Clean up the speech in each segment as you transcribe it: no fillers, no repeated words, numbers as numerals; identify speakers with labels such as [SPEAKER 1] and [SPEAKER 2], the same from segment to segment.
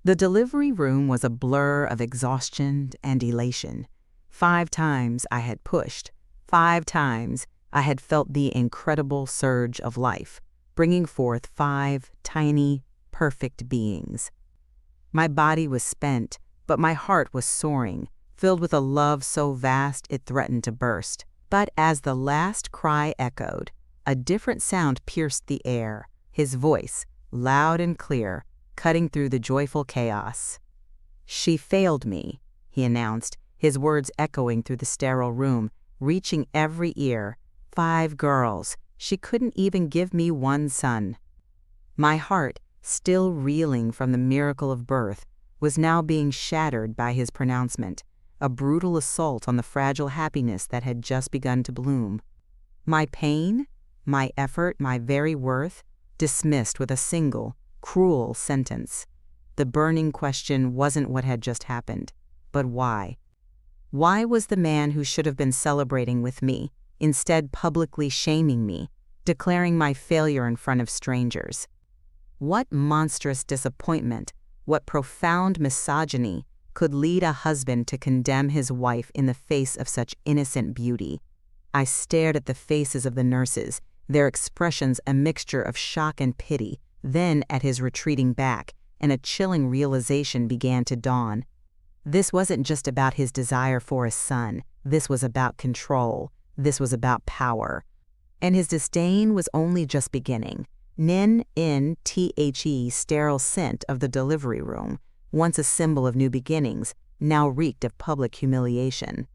[SPEAKER 1] The delivery room was a blur of exhaustion and elation. 5 times I had pushed. 5 times I had felt the incredible surge of life, bringing forth 5 tiny, perfect beings. My body was spent, but my heart was soaring, filled with a love so vast it threatened to burst. But as the last cry echoed, a different sound pierced the air, his voice, loud and clear, cutting through the joyful chaos. "She failed me," he announced, his words echoing through the sterile room, reaching every ear. 5 girls. She couldn't even give me 1 son. My heart, still reeling from the miracle of birth, was now being shattered by his pronouncement, a brutal assault on the fragile happiness that had just begun to bloom. My pain, my effort, my very worth, dismissed with a single, cruel sentence. The burning question wasn't what had just happened, but why? Why was the man who should have been celebrating with me instead publicly shaming me, declaring my failure in front of strangers? What monstrous disappointment, what profound misogyny could lead a husband to condemn his wife in the face of such innocent beauty? I stared at the faces of the nurses, their expressions a mixture of shock and pity, then at his retreating back, and a chilling realization began to dawn. This wasn't just about his desire for a son. This was about control. This was about power. And his disdain was only just beginning. N-N-T-H-E sterile scent of the delivery room, once a symbol of new beginnings, now reeked of public humiliation.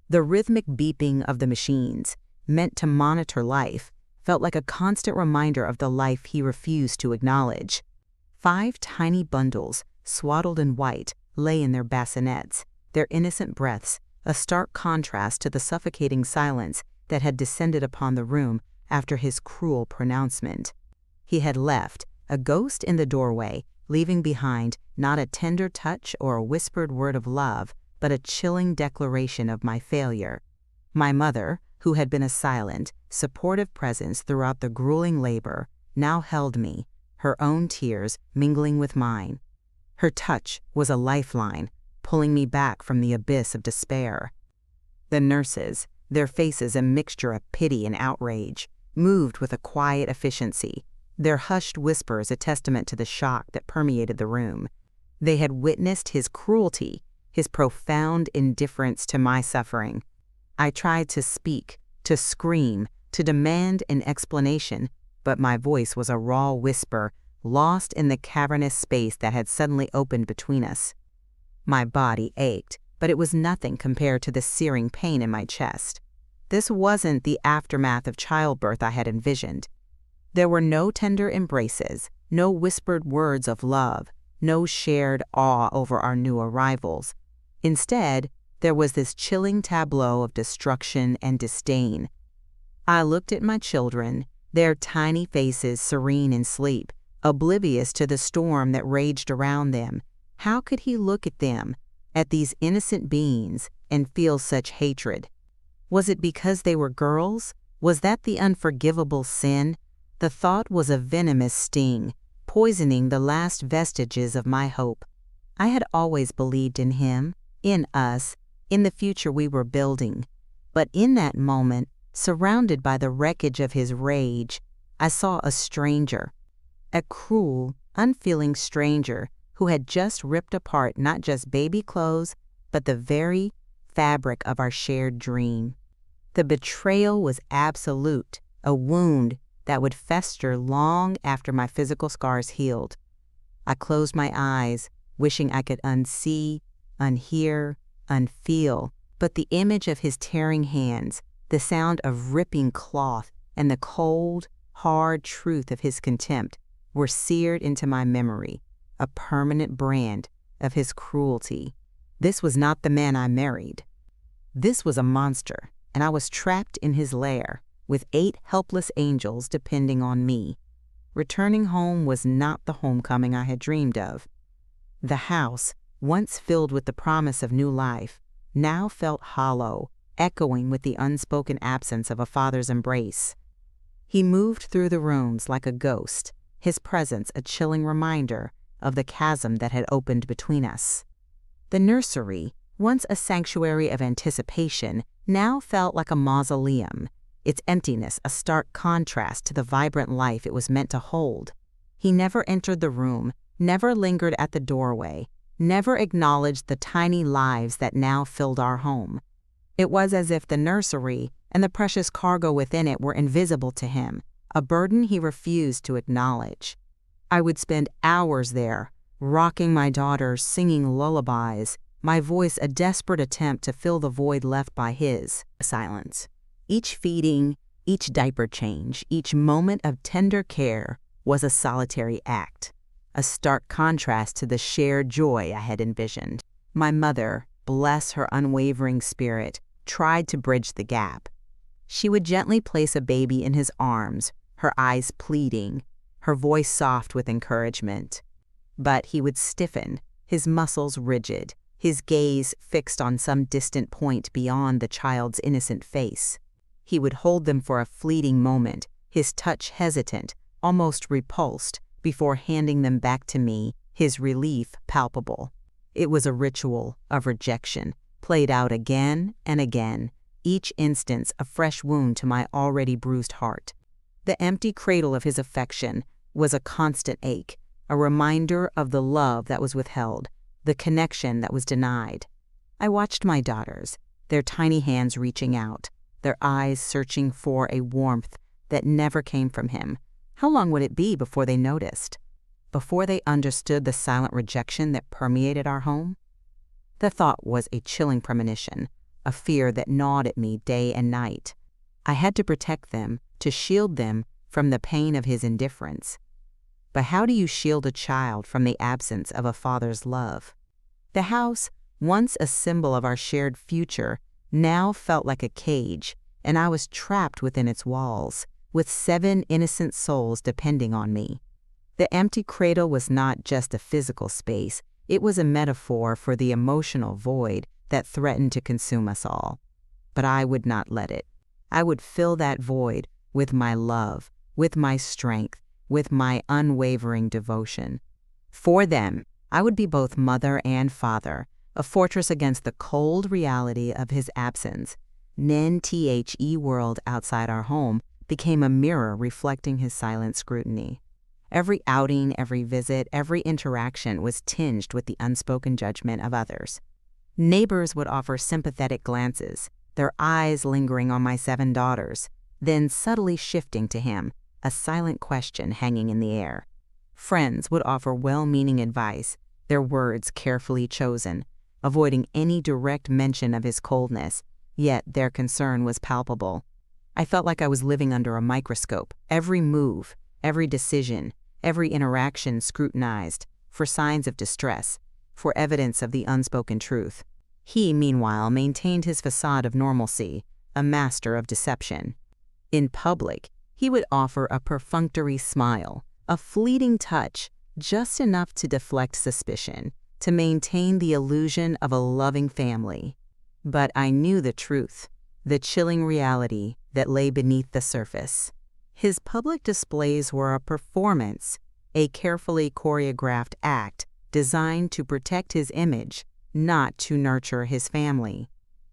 [SPEAKER 1] The rhythmic beeping of the machines, meant to monitor life, felt like a constant reminder of the life he refused to acknowledge. 5 tiny bundles, swaddled in white, lay in their bassinets, their innocent breaths, a stark contrast to the suffocating silence that had descended upon the room after his cruel pronouncement. He had left, a ghost in the doorway, leaving behind not a tender touch or a whispered word of love, but a chilling declaration of my failure. My mother, who had been a silent, supportive presence throughout the grueling labor, now held me, her own tears mingling with mine. Her touch was a lifeline, pulling me back from the abyss of despair. The nurses, their faces a mixture of pity and outrage, moved with a quiet efficiency, their hushed whispers a testament to the shock that permeated the room. They had witnessed his cruelty, his profound indifference to my suffering. I tried to speak, to scream, to demand an explanation, but my voice was a raw whisper, lost in the cavernous space that had suddenly opened between us. My body ached, but it was nothing compared to the searing pain in my chest. This wasn't the aftermath of childbirth I had envisioned. There were no tender embraces, no whispered words of love, no shared awe over our new arrivals. Instead, there was this chilling tableau of destruction and disdain. I looked at my children, their tiny faces serene in sleep, oblivious to the storm that raged around them. How could he look at them, at these innocent beings, and feel such hatred? Was it because they were girls? Was that the unforgivable sin? The thought was a venomous sting, poisoning the last vestiges of my hope. I had always believed in him, in us, in the future we were building. But in that moment, surrounded by the wreckage of his rage, I saw a stranger, a cruel, unfeeling stranger who had just ripped apart not just baby clothes, but the very fabric of our shared dream. The betrayal was absolute, a wound that would fester long after my physical scars healed. I closed my eyes, wishing I could unsee, unhear, unfeel, but the image of his tearing hands, the sound of ripping cloth, and the cold, hard truth of his contempt were seared into my memory, a permanent brand of his cruelty. This was not the man I married. This was a monster, and I was trapped in his lair, with 8 helpless angels depending on me. Returning home was not the homecoming I had dreamed of. The house, once filled with the promise of new life, now felt hollow, echoing with the unspoken absence of a father's embrace. He moved through the rooms like a ghost, his presence a chilling reminder of the chasm that had opened between us. The nursery, once a sanctuary of anticipation, now felt like a mausoleum, its emptiness a stark contrast to the vibrant life it was meant to hold. He never entered the room, never lingered at the doorway, never acknowledged the tiny lives that now filled our home. It was as if the nursery and the precious cargo within it were invisible to him, a burden he refused to acknowledge. I would spend hours there, rocking my daughters, singing lullabies, my voice a desperate attempt to fill the void left by his silence. Each feeding, each diaper change, each moment of tender care was a solitary act, a stark contrast to the shared joy I had envisioned. My mother, bless her unwavering spirit, tried to bridge the gap. She would gently place a baby in his arms, her eyes pleading, her voice soft with encouragement. But he would stiffen, his muscles rigid, his gaze fixed on some distant point beyond the child's innocent face. He would hold them for a fleeting moment, his touch hesitant, almost repulsed, before handing them back to me, his relief palpable. It was a ritual of rejection, played out again and again, each instance a fresh wound to my already bruised heart. The empty cradle of his affection was a constant ache, a reminder of the love that was withheld, the connection that was denied. I watched my daughters, their tiny hands reaching out, their eyes searching for a warmth that never came from him. How long would it be before they noticed? Before they understood the silent rejection that permeated our home? The thought was a chilling premonition, a fear that gnawed at me day and night. I had to protect them, to shield them from the pain of his indifference. But how do you shield a child from the absence of a father's love? The house, once a symbol of our shared future, now felt like a cage, and I was trapped within its walls, with 7 innocent souls depending on me. The empty cradle was not just a physical space, it was a metaphor for the emotional void that threatened to consume us all. But I would not let it. I would fill that void with my love, with my strength, with my unwavering devotion. For them, I would be both mother and father, a fortress against the cold reality of his absence. The world outside our home became a mirror reflecting his silent scrutiny. Every outing, every visit, every interaction was tinged with the unspoken judgment of others. Neighbors would offer sympathetic glances, their eyes lingering on my 7 daughters, then subtly shifting to him, a silent question hanging in the air. Friends would offer well-meaning advice, their words carefully chosen, avoiding any direct mention of his coldness, yet their concern was palpable. I felt like I was living under a microscope, every move, every decision, every interaction scrutinized, for signs of distress, for evidence of the unspoken truth. He, meanwhile, maintained his facade of normalcy, a master of deception. In public, he would offer a perfunctory smile, a fleeting touch, just enough to deflect suspicion, to maintain the illusion of a loving family. But I knew the truth, the chilling reality that lay beneath the surface. His public displays were a performance, a carefully choreographed act designed to protect his image, not to nurture his family.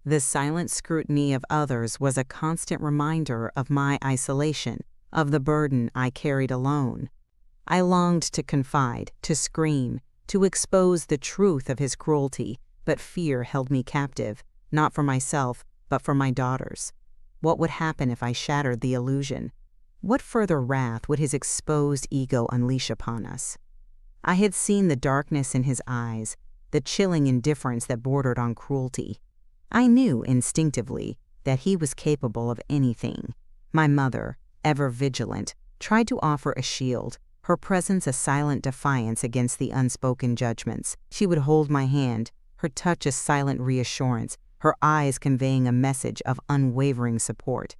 [SPEAKER 1] The silent scrutiny of others was a constant reminder of my isolation, of the burden I carried alone. I longed to confide, to scream, to expose the truth of his cruelty, but fear held me captive, not for myself, but for my daughters. What would happen if I shattered the illusion? What further wrath would his exposed ego unleash upon us? I had seen the darkness in his eyes, the chilling indifference that bordered on cruelty. I knew instinctively that he was capable of anything. My mother, ever vigilant, tried to offer a shield, her presence a silent defiance against the unspoken judgments. She would hold my hand, her touch a silent reassurance, her eyes conveying a message of unwavering support.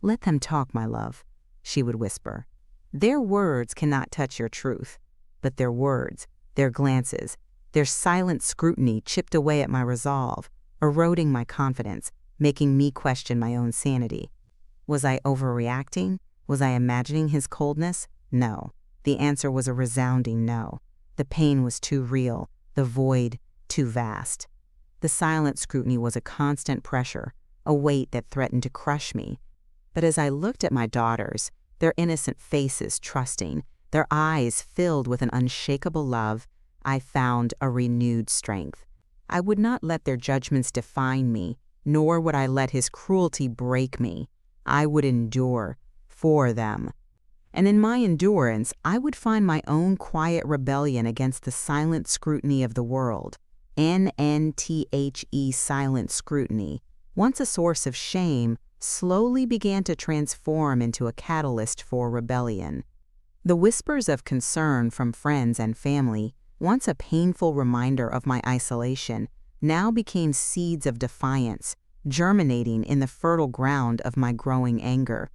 [SPEAKER 1] "Let them talk, my love," she would whisper. "Their words cannot touch your truth, but their words, their glances, their silent scrutiny chipped away at my resolve, eroding my confidence, making me question my own sanity. Was I overreacting? Was I imagining his coldness? No. The answer was a resounding no. The pain was too real, the void too vast. The silent scrutiny was a constant pressure, a weight that threatened to crush me. But as I looked at my daughters, their innocent faces trusting, their eyes filled with an unshakable love, I found a renewed strength. I would not let their judgments define me, nor would I let his cruelty break me. I would endure for them. And in my endurance, I would find my own quiet rebellion against the silent scrutiny of the world. NNTHE silent scrutiny, once a source of shame, slowly began to transform into a catalyst for rebellion. The whispers of concern from friends and family, once a painful reminder of my isolation, now became seeds of defiance, germinating in the fertile ground of my growing anger.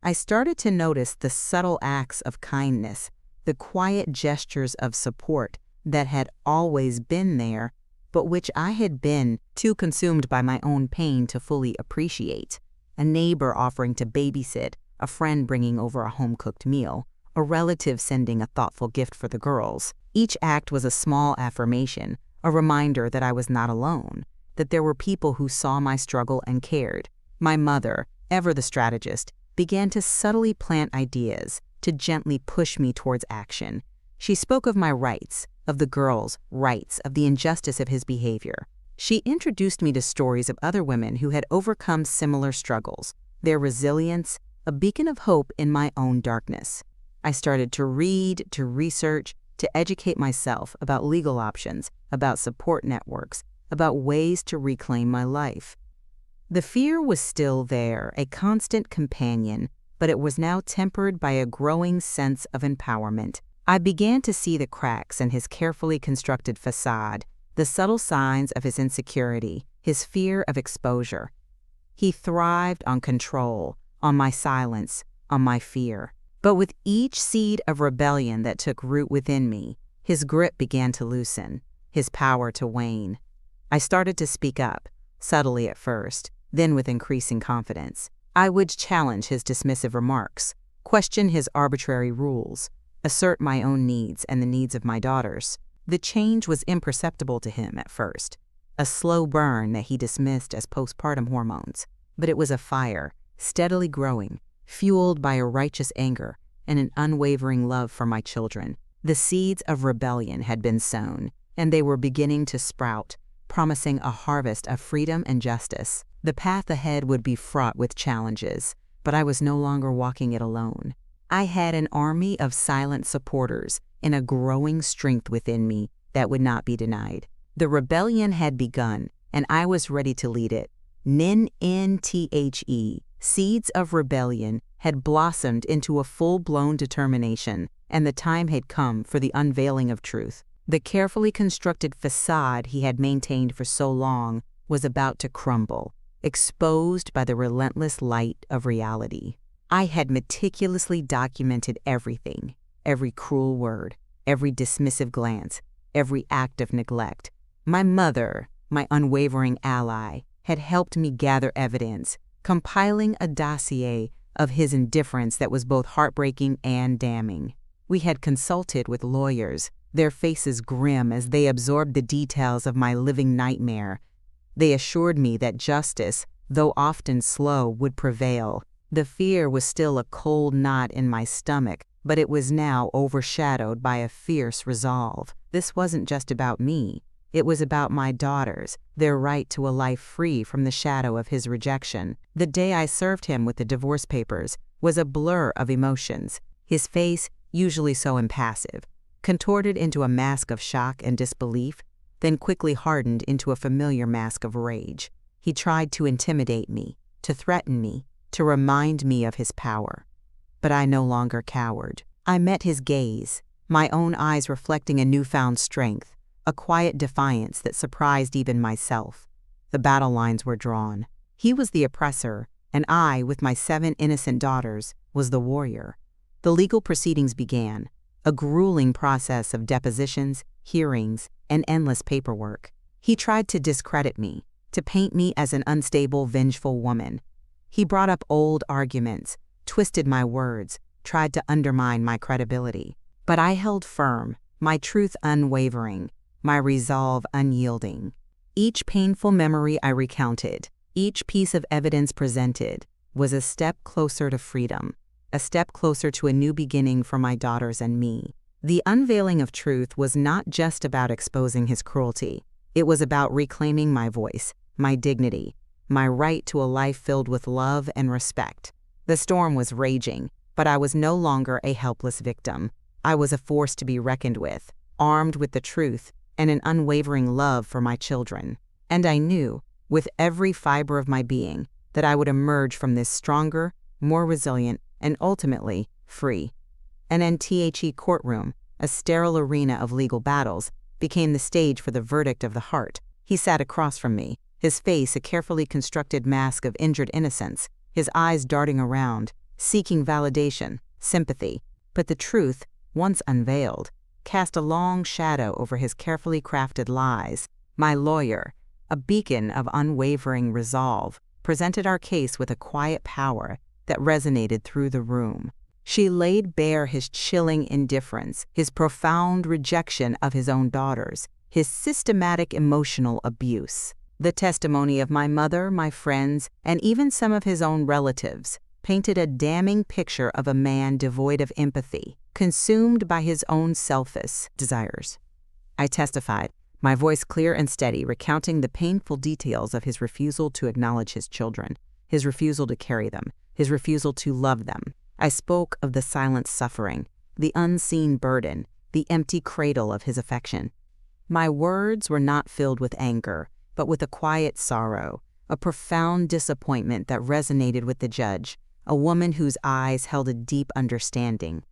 [SPEAKER 1] I started to notice the subtle acts of kindness, the quiet gestures of support that had always been there, but which I had been too consumed by my own pain to fully appreciate. A neighbor offering to babysit, a friend bringing over a home-cooked meal, a relative sending a thoughtful gift for the girls. Each act was a small affirmation, a reminder that I was not alone, that there were people who saw my struggle and cared. My mother, ever the strategist, began to subtly plant ideas, to gently push me towards action. She spoke of my rights, of the girls' rights, of the injustice of his behavior. She introduced me to stories of other women who had overcome similar struggles, their resilience, a beacon of hope in my own darkness. I started to read, to research, to educate myself about legal options, about support networks, about ways to reclaim my life. The fear was still there, a constant companion, but it was now tempered by a growing sense of empowerment. I began to see the cracks in his carefully constructed facade, the subtle signs of his insecurity, his fear of exposure. He thrived on control, on my silence, on my fear. But with each seed of rebellion that took root within me, his grip began to loosen, his power to wane. I started to speak up, subtly at first, then with increasing confidence. I would challenge his dismissive remarks, question his arbitrary rules, assert my own needs and the needs of my daughters. The change was imperceptible to him at first, a slow burn that he dismissed as postpartum hormones. But it was a fire, steadily growing, fueled by a righteous anger and an unwavering love for my children. The seeds of rebellion had been sown, and they were beginning to sprout, promising a harvest of freedom and justice. The path ahead would be fraught with challenges, but I was no longer walking it alone. I had an army of silent supporters and a growing strength within me that would not be denied. The rebellion had begun, and I was ready to lead it. NNTHE, seeds of rebellion, had blossomed into a full-blown determination, and the time had come for the unveiling of truth. The carefully constructed facade he had maintained for so long was about to crumble, exposed by the relentless light of reality. I had meticulously documented everything, every cruel word, every dismissive glance, every act of neglect. My mother, my unwavering ally, had helped me gather evidence, compiling a dossier of his indifference that was both heartbreaking and damning. We had consulted with lawyers, their faces grim as they absorbed the details of my living nightmare. They assured me that justice, though often slow, would prevail. The fear was still a cold knot in my stomach, but it was now overshadowed by a fierce resolve. This wasn't just about me. It was about my daughters, their right to a life free from the shadow of his rejection. The day I served him with the divorce papers was a blur of emotions. His face, usually so impassive, contorted into a mask of shock and disbelief, then quickly hardened into a familiar mask of rage. He tried to intimidate me, to threaten me, to remind me of his power. But I no longer cowered. I met his gaze, my own eyes reflecting a newfound strength, a quiet defiance that surprised even myself. The battle lines were drawn. He was the oppressor, and I, with my 7 innocent daughters, was the warrior. The legal proceedings began, a grueling process of depositions, hearings, and endless paperwork. He tried to discredit me, to paint me as an unstable, vengeful woman. He brought up old arguments, twisted my words, tried to undermine my credibility. But I held firm, my truth unwavering, my resolve unyielding. Each painful memory I recounted, each piece of evidence presented, was a step closer to freedom, a step closer to a new beginning for my daughters and me. The unveiling of truth was not just about exposing his cruelty. It was about reclaiming my voice, my dignity, my right to a life filled with love and respect. The storm was raging, but I was no longer a helpless victim. I was a force to be reckoned with, armed with the truth and an unwavering love for my children. And I knew, with every fiber of my being, that I would emerge from this stronger, more resilient, and ultimately free. An NTHE courtroom, a sterile arena of legal battles, became the stage for the verdict of the heart. He sat across from me, his face a carefully constructed mask of injured innocence, his eyes darting around, seeking validation, sympathy. But the truth, once unveiled, cast a long shadow over his carefully crafted lies. My lawyer, a beacon of unwavering resolve, presented our case with a quiet power that resonated through the room. She laid bare his chilling indifference, his profound rejection of his own daughters, his systematic emotional abuse. The testimony of my mother, my friends, and even some of his own relatives painted a damning picture of a man devoid of empathy, consumed by his own selfish desires. I testified, my voice clear and steady, recounting the painful details of his refusal to acknowledge his children, his refusal to carry them, his refusal to love them. I spoke of the silent suffering, the unseen burden, the empty cradle of his affection. My words were not filled with anger, but with a quiet sorrow, a profound disappointment that resonated with the judge, a woman whose eyes held a deep understanding.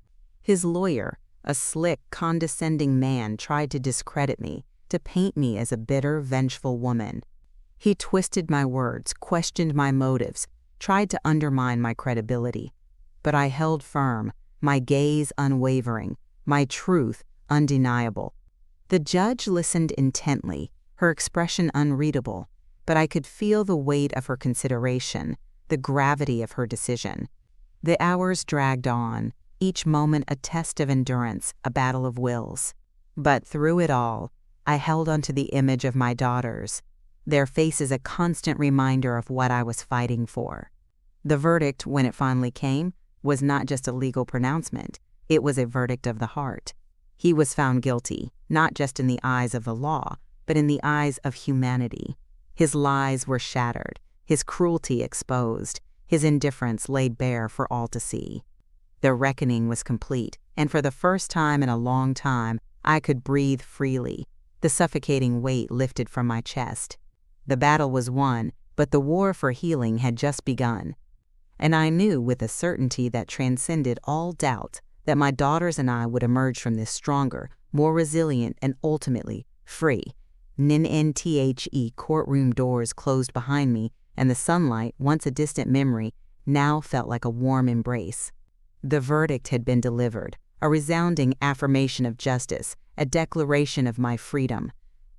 [SPEAKER 1] His lawyer, a slick, condescending man, tried to discredit me, to paint me as a bitter, vengeful woman. He twisted my words, questioned my motives, tried to undermine my credibility. But I held firm, my gaze unwavering, my truth undeniable. The judge listened intently, her expression unreadable, but I could feel the weight of her consideration, the gravity of her decision. The hours dragged on, each moment a test of endurance, a battle of wills. But through it all, I held onto the image of my daughters, their faces a constant reminder of what I was fighting for. The verdict, when it finally came, was not just a legal pronouncement, it was a verdict of the heart. He was found guilty, not just in the eyes of the law, but in the eyes of humanity. His lies were shattered, his cruelty exposed, his indifference laid bare for all to see. The reckoning was complete, and for the first time in a long time, I could breathe freely. The suffocating weight lifted from my chest. The battle was won, but the war for healing had just begun. And I knew with a certainty that transcended all doubt that my daughters and I would emerge from this stronger, more resilient, and ultimately free. NTHE courtroom doors closed behind me, and the sunlight, once a distant memory, now felt like a warm embrace. The verdict had been delivered, a resounding affirmation of justice, a declaration of my freedom.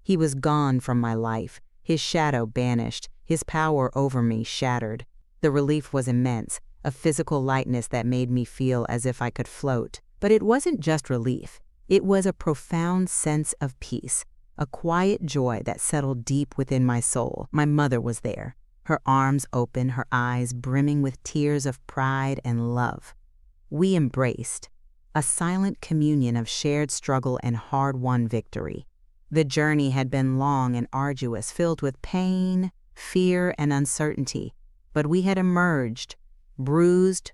[SPEAKER 1] He was gone from my life, his shadow banished, his power over me shattered. The relief was immense, a physical lightness that made me feel as if I could float. But it wasn't just relief. It was a profound sense of peace, a quiet joy that settled deep within my soul. My mother was there, her arms open, her eyes brimming with tears of pride and love. We embraced, a silent communion of shared struggle and hard-won victory. The journey had been long and arduous, filled with pain, fear, and uncertainty, but we had emerged, bruised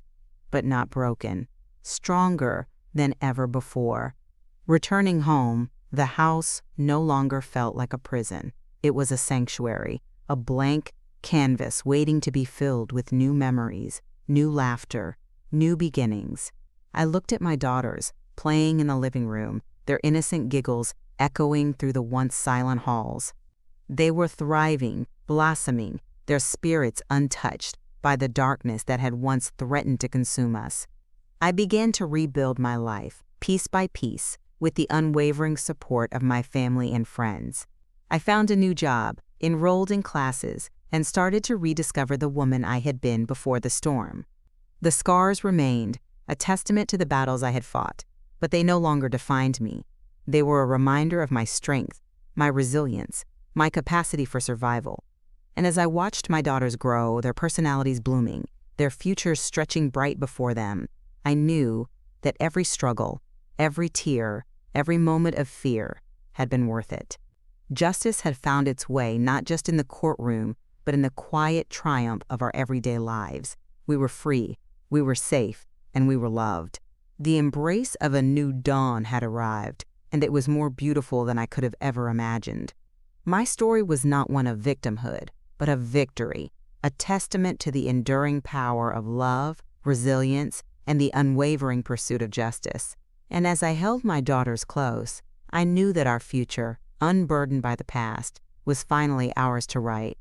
[SPEAKER 1] but not broken, stronger than ever before. Returning home, the house no longer felt like a prison. It was a sanctuary, a blank canvas waiting to be filled with new memories, new laughter, new beginnings. I looked at my daughters, playing in the living room, their innocent giggles echoing through the once silent halls. They were thriving, blossoming, their spirits untouched by the darkness that had once threatened to consume us. I began to rebuild my life, piece by piece, with the unwavering support of my family and friends. I found a new job, enrolled in classes, and started to rediscover the woman I had been before the storm. The scars remained, a testament to the battles I had fought, but they no longer defined me. They were a reminder of my strength, my resilience, my capacity for survival. And as I watched my daughters grow, their personalities blooming, their futures stretching bright before them, I knew that every struggle, every tear, every moment of fear had been worth it. Justice had found its way not just in the courtroom, but in the quiet triumph of our everyday lives. We were free, we were safe, and we were loved. The embrace of a new dawn had arrived, and it was more beautiful than I could have ever imagined. My story was not one of victimhood, but of victory, a testament to the enduring power of love, resilience, and the unwavering pursuit of justice. And as I held my daughters close, I knew that our future, unburdened by the past, was finally ours to write.